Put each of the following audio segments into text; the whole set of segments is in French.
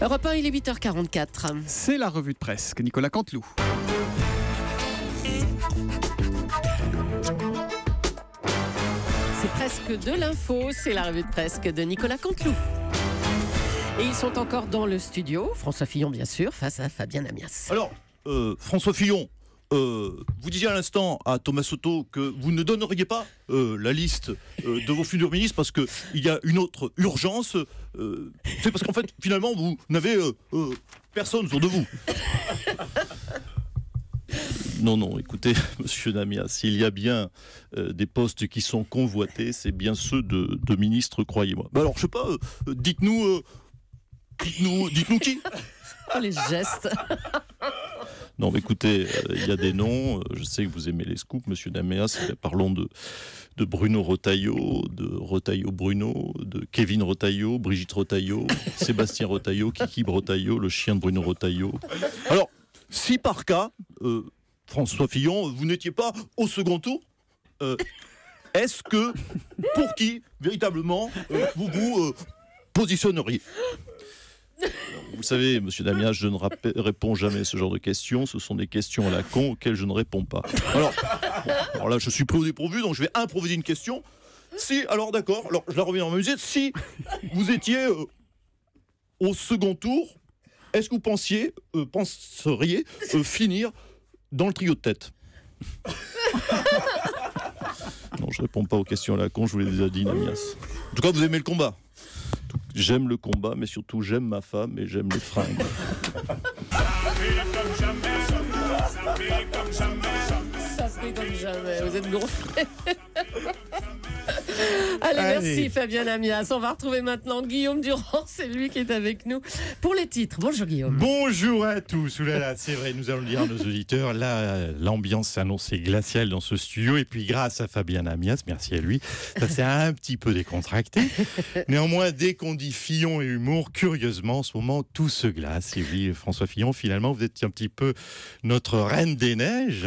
Europe 1, il est 8h44. C'est la revue de presse que Nicolas Canteloup. C'est presque de l'info, c'est la revue de presse de Nicolas Canteloup. Et ils sont encore dans le studio, François Fillon bien sûr, face à Fabien Amias. Alors, François Fillon, vous disiez à l'instant à Thomas Soto que vous ne donneriez pas la liste de vos futurs ministres parce qu'il y a une autre urgence. C'est parce qu'en fait, finalement, vous n'avez personne autour de vous. Non, écoutez, monsieur Amias, s'il y a bien des postes qui sont convoités, c'est bien ceux de ministres, croyez-moi. Bah alors, je sais pas, dites-nous qui. Oh, les gestes. Non, mais écoutez, il y a des noms. Je sais que vous aimez les scoops, monsieur Amias. Parlons de Bruno Retailleau, de Retailleau Bruno, de Kevin Retailleau, Brigitte Retailleau, Sébastien Retailleau, Kiki Retailleau, le chien de Bruno Retailleau. Alors, si par cas, François Fillon, vous n'étiez pas au second tour, est-ce que, pour qui, véritablement, vous vous positionneriez ? Vous savez, monsieur Amias, je ne réponds jamais à ce genre de questions. Ce sont des questions à la con auxquelles je ne réponds pas. Alors là, je suis pris au dépourvu, donc je vais improviser une question. Alors d'accord, alors je la reviens dans ma musique. Si vous étiez au second tour, est-ce que vous penseriez finir dans le trio de tête ? Non, je réponds pas aux questions à la con, je vous l'ai déjà dit, Amias. En tout cas, vous aimez le combat. J'aime le combat, mais surtout j'aime ma femme et j'aime les fringues. Ça fait comme jamais, vous êtes gonflés. Allez, merci Fabien Amias. On va retrouver maintenant Guillaume Durand, c'est lui qui est avec nous pour les titres. Bonjour Guillaume. Bonjour à tous. Oulala, c'est vrai, nous allons le dire à nos auditeurs. Là, l'ambiance s'annonçait glaciale dans ce studio. Et puis, grâce à Fabien Amias, merci à lui, ça s'est un petit peu décontracté. Néanmoins, dès qu'on dit Fillon et humour, curieusement, en ce moment, tout se glace. Et oui, François Fillon, finalement, vous êtes un petit peu notre reine des neiges.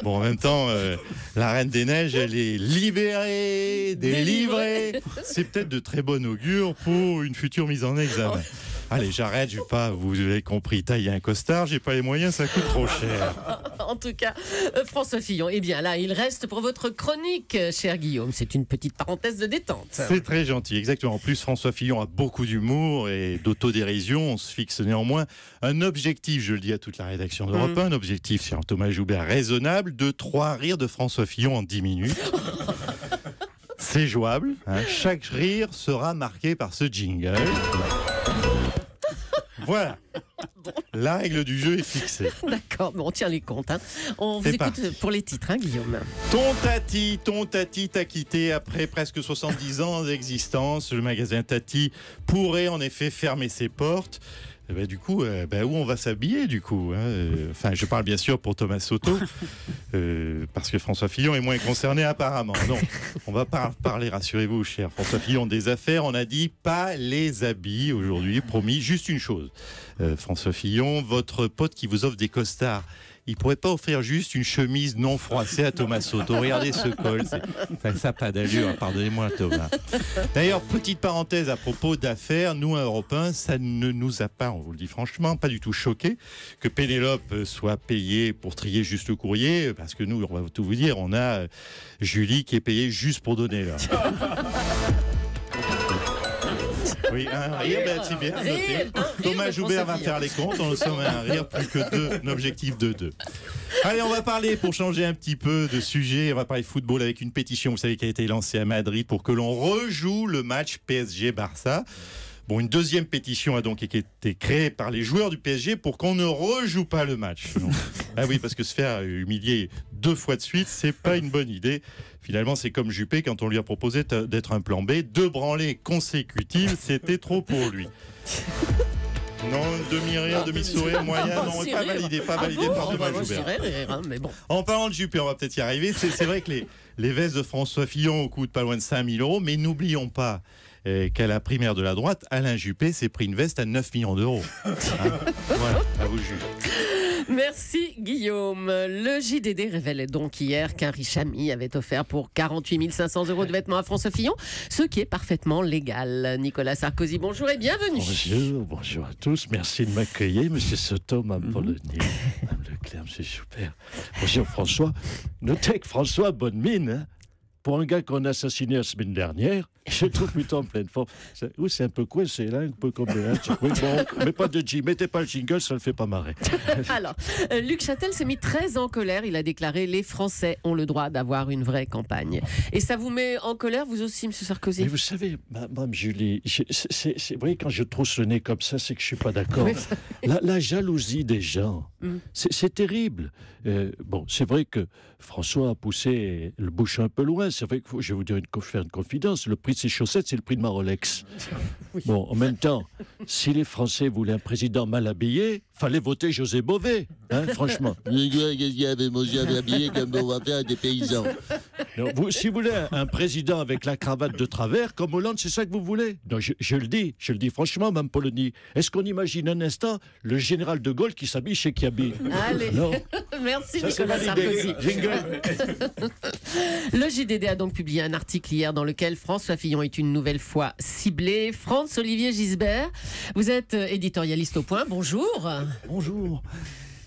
Bon, en même temps, la Reine des Neiges, elle est libérée, délivrée. C'est peut-être de très bon augure pour une future mise en examen. Allez, j'arrête, je vais pas, vous avez compris, tailler un costard, j'ai pas les moyens, ça coûte trop cher. En tout cas, François Fillon, eh bien là, il reste pour votre chronique, cher Guillaume. C'est une petite parenthèse de détente. C'est très gentil, exactement. En plus, François Fillon a beaucoup d'humour et d'autodérision. On se fixe néanmoins un objectif, je le dis à toute la rédaction d'Europe 1, un objectif, cher Thomas Joubert, raisonnable, de 3 rires de François Fillon en 10 minutes. C'est jouable, hein. Chaque rire sera marqué par ce jingle. Voilà. La règle du jeu est fixée. D'accord, mais on tient les comptes. On vous écoute pour les titres, Guillaume. Ton Tati t'a quitté après presque 70 ans d'existence. Le magasin Tati pourrait en effet fermer ses portes. Du coup, où on va s'habiller du coup, Enfin, je parle bien sûr pour Thomas Soto, parce que François Fillon est moins concerné apparemment. Non, on va parler, rassurez-vous, cher François Fillon, des affaires. On a dit pas les habits aujourd'hui, promis. Juste une chose, François Fillon, votre pote qui vous offre des costards, il pourrait pas offrir juste une chemise non froissée à Thomas Soto. Regardez ce col, ça n'a pas d'allure, pardonnez-moi Thomas. D'ailleurs, petite parenthèse à propos d'affaires, nous, Europe 1, ça ne nous a pas, on vous le dit franchement, pas du tout choqué que Pénélope soit payée pour trier juste le courrier, parce que nous, on va tout vous dire, on a Julie qui est payée juste pour donner. Là. Oui, un rire, c'est bien noté. Thomas Joubert va faire les comptes. On sommes à un rire plus que 2, un objectif de 2. Allez, on va parler, pour changer un petit peu de sujet, on va parler football avec une pétition, vous savez, qui a été lancée à Madrid pour que l'on rejoue le match PSG-Barça. Bon, une deuxième pétition a donc été créée par les joueurs du PSG pour qu'on ne rejoue pas le match. Ah oui, parce que se faire humilier 2 fois de suite, c'est pas une bonne idée. Finalement, c'est comme Juppé quand on lui a proposé d'être un plan B. 2 branlées consécutives, c'était trop pour lui. Non, demi-rire, demi-sourire, moyen, non, pas validé par Thomas Joubert. Mais bon. En parlant de Juppé, on va peut-être y arriver. C'est vrai que les vestes de François Fillon coûtent pas loin de 5 000 €, mais n'oublions pas qu'à la primaire de la droite, Alain Juppé s'est pris une veste à 9 millions d'euros. Voilà, à vous juger. Merci Guillaume. Le JDD révélait donc hier qu'un riche ami avait offert pour 48 500 € de vêtements à François Fillon, ce qui est parfaitement légal. Nicolas Sarkozy, bonjour et bienvenue. Bonjour à tous. Merci de m'accueillir, Monsieur Soto, Mme Polony, Mme Leclerc, M. Choupert. Bonjour François. Notez que François a bonne mine, hein. Pour un gars qu'on a assassiné la semaine dernière, je trouve plutôt en pleine forme. C'est un peu coincé là, un peu comme oui, bon, mais pas de jingle, mettez pas le jingle, ça ne le fait pas marrer. Alors, Luc Châtel s'est mis très en colère. Il a déclaré: les Français ont le droit d'avoir une vraie campagne. Et ça vous met en colère, vous aussi, Monsieur Sarkozy? Mais vous savez, Mme Julie, c'est vrai, quand je trousse le nez comme ça, c'est que je ne suis pas d'accord. La jalousie des gens, c'est terrible. Bon, c'est vrai que François a poussé le bouchon un peu loin. C'est vrai que je vais vous dire faire une confidence. Le prix de ses chaussettes, c'est le prix de ma Rolex. Oui. Bon, en même temps, si les Français voulaient un président mal habillé, fallait voter José Bové, hein, franchement. Qu'est-ce qu'il y avait, monsieur, habillé comme on va faire des paysans. Non, si vous voulez un président avec la cravate de travers, comme Hollande, c'est ça que vous voulez? Non, je le dis franchement, Mme Polony. Est-ce qu'on imagine un instant le général de Gaulle qui s'habille chez Kiabi? Allez, non. Merci ça, Nicolas Sarkozy. Le JDD a donc publié un article hier dans lequel François Fillon est une nouvelle fois ciblé. Franz-Olivier Gisbert, vous êtes éditorialiste au Point. Bonjour. Bonjour.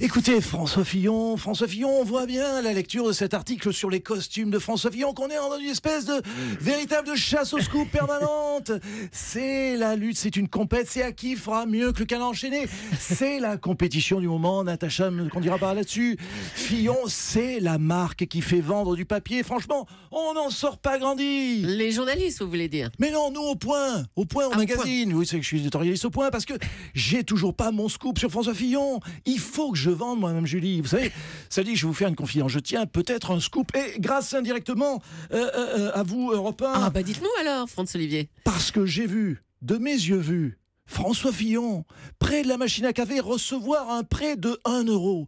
Écoutez, François Fillon, on voit bien à la lecture de cet article sur les costumes de François Fillon qu'on est dans une espèce de véritable chasse au scoop permanente. C'est la lutte, c'est une compète, c'est à qui fera mieux que le canard enchaîné. C'est la compétition du moment, Natacha me dira pas là-dessus. Fillon, c'est la marque qui fait vendre du papier. Franchement, on n'en sort pas grandi. Les journalistes, vous voulez dire? Mais non, nous au Point au magazine. Oui, c'est que je suis éditorialiste au Point parce que j'ai toujours pas mon scoop sur François Fillon. Il faut que je vende, moi, Mme Julie. Vous savez, ça dit, je vais vous faire une confidence. Je tiens peut-être un scoop, et grâce indirectement à vous, Europe 1. Ah, bah dites-nous alors, Franz-Olivier. Parce que j'ai vu, de mes yeux vus, François Fillon, près de la machine à café, recevoir un prêt de 1 €.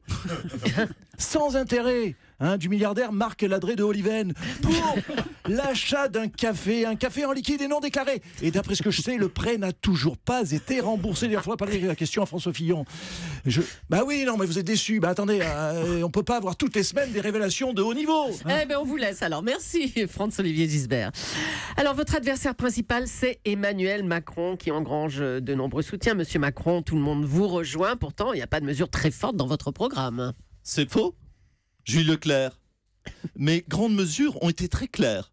Sans intérêt. Du milliardaire Marc Ladré de Oliven pour l'achat d'un café, un café en liquide et non déclaré. Et d'après ce que je sais, le prêt n'a toujours pas été remboursé. Il faudra poser la question à François Fillon. Bah oui, non, mais vous êtes déçus. Bah attendez, on peut pas avoir toutes les semaines des révélations de haut niveau. Eh bien, on vous laisse alors. Merci, Franz-Olivier Gisbert. Alors, votre adversaire principal, c'est Emmanuel Macron, qui engrange de nombreux soutiens. Monsieur Macron, tout le monde vous rejoint. Pourtant, il n'y a pas de mesure très forte dans votre programme. C'est faux, Jules Leclerc. Mes grandes mesures ont été très claires.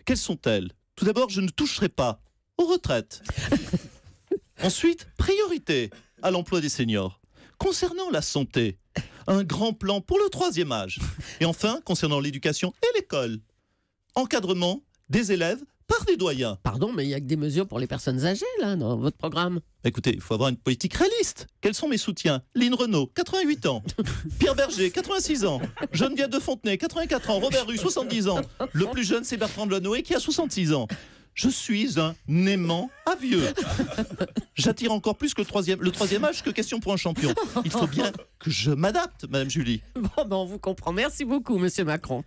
Quelles sont-elles? Tout d'abord, je ne toucherai pas aux retraites. Ensuite, priorité à l'emploi des seniors. Concernant la santé, un grand plan pour le 3e âge. Et enfin, concernant l'éducation et l'école, encadrement des élèves par des doyens. Pardon, mais il n'y a que des mesures pour les personnes âgées, là, dans votre programme. Écoutez, il faut avoir une politique réaliste. Quels sont mes soutiens? Lynn Renault, 88 ans. Pierre Berger, 86 ans. Geneviève de Fontenay, 84 ans. Robert Rue, 70 ans. Le plus jeune, c'est Bertrand Delanoë, qui a 66 ans. Je suis un aimant à vieux. J'attire encore plus que le 3e âge que question pour un champion. Il faut bien que je m'adapte, Madame Julie. Bon, ben on vous comprend. Merci beaucoup, Monsieur Macron.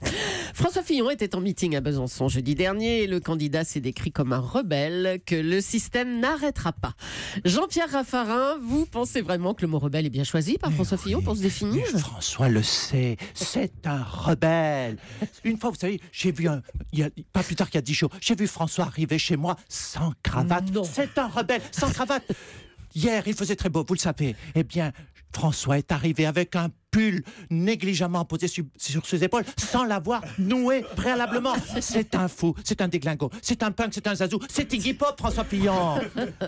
François Fillon était en meeting à Besançon jeudi dernier et le candidat s'est décrit comme un rebelle que le système n'arrêtera pas. Jean-Pierre Raffarin, vous pensez vraiment que le mot rebelle est bien choisi par François Fillon pour se définir? François le sait, c'est un rebelle. Une fois, vous savez, j'ai vu pas plus tard qu'il y a 10 jours, j'ai vu François arriver chez moi sans cravate. C'est un rebelle, sans cravate. Hier, il faisait très beau, vous le savez. Eh bien, François est arrivé avec un pull négligemment posé sur ses épaules sans l'avoir noué préalablement. C'est un fou, c'est un déglingo, c'est un punk, c'est un zazou, c'est Iggy Pop, François Fillon.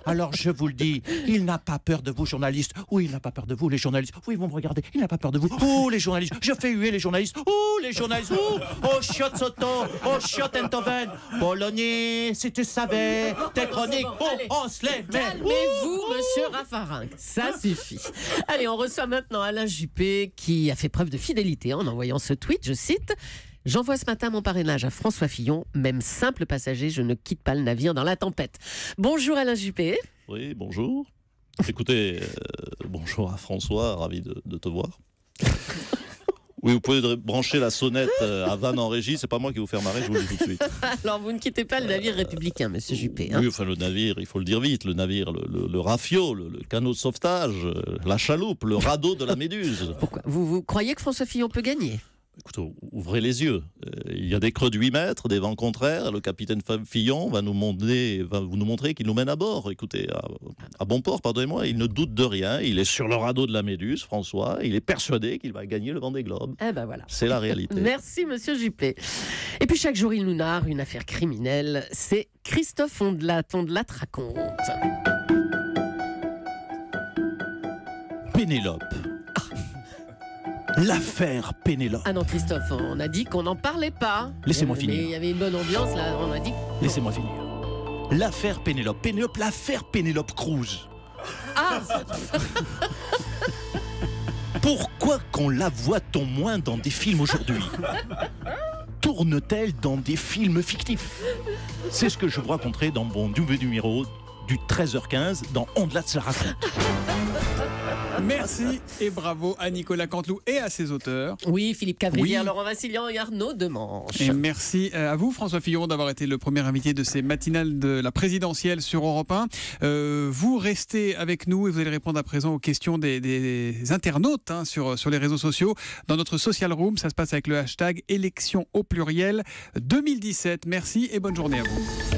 Alors je vous le dis, il n'a pas peur de vous, journalistes. Oui, il n'a pas peur de vous, les journalistes. Oui, ils vont me regarder, il n'a pas peur de vous. Oh, les journalistes, je fais huer les journalistes. Oh, les journalistes. Oh, Chiot Soto, oh, Chiot Enthoven. Bologna, si tu savais, tes chroniques, on se les met. Calmez-vous, Monsieur Raffarin, ça suffit. Allez, on reçoit maintenant Alain Juppé, qui a fait preuve de fidélité en envoyant ce tweet, je cite: « J'envoie ce matin mon parrainage à François Fillon, même simple passager, je ne quitte pas le navire dans la tempête. » Bonjour Alain Juppé. Oui, bonjour. Écoutez, bonjour à François, ravi de te voir. Oui, vous pouvez brancher la sonnette à Vannes en régie, c'est pas moi qui vais vous faire marrer, je vous le dis tout de suite. Alors, vous ne quittez pas le navire républicain, monsieur Juppé. Hein. Oui, enfin le navire, il faut le dire vite, le navire, le rafio, le canot de sauvetage, la chaloupe, le radeau de la Méduse. Pourquoi vous croyez que François Fillon peut gagner? Écoutez, ouvrez les yeux. Il y a des creux de 8 mètres, des vents contraires. Le capitaine Fillon va nous montrer qu'il nous mène à bord. Écoutez, à bon port, pardonnez-moi, il ne doute de rien. Il est sur le radeau de la Méduse, François. Il est persuadé qu'il va gagner le Vendée Globe. Eh ben voilà. C'est la réalité. Merci, monsieur Juppé. Et puis chaque jour, il nous narre une affaire criminelle. C'est Christophe Ondelat. Ondelat raconte. Pénélope. L'affaire Pénélope. Ah non, Christophe, on a dit qu'on n'en parlait pas. Laissez-moi Mais finir. il y avait une bonne ambiance, là, on a dit... Laissez-moi finir. L'affaire Pénélope. L'affaire Pénélope Cruz. Ah, Pourquoi qu'on la voit-on moins dans des films aujourd'hui? Tourne-t-elle dans des films fictifs? C'est ce que je vous raconterai dans mon nouveau numéro du 13h15 dans Ondelat se raconte. Merci et bravo à Nicolas Canteloup et à ses auteurs. oui, Philippe Cavrivière, Oui. Laurent Vassilian et Arnaud Demanche. Et merci à vous, François Fillon, d'avoir été le premier invité de ces matinales de la présidentielle sur Europe 1. Vous restez avec nous et vous allez répondre à présent aux questions des internautes sur les réseaux sociaux. Dans notre social room, ça se passe avec le hashtag élection au pluriel 2017. Merci et bonne journée à vous.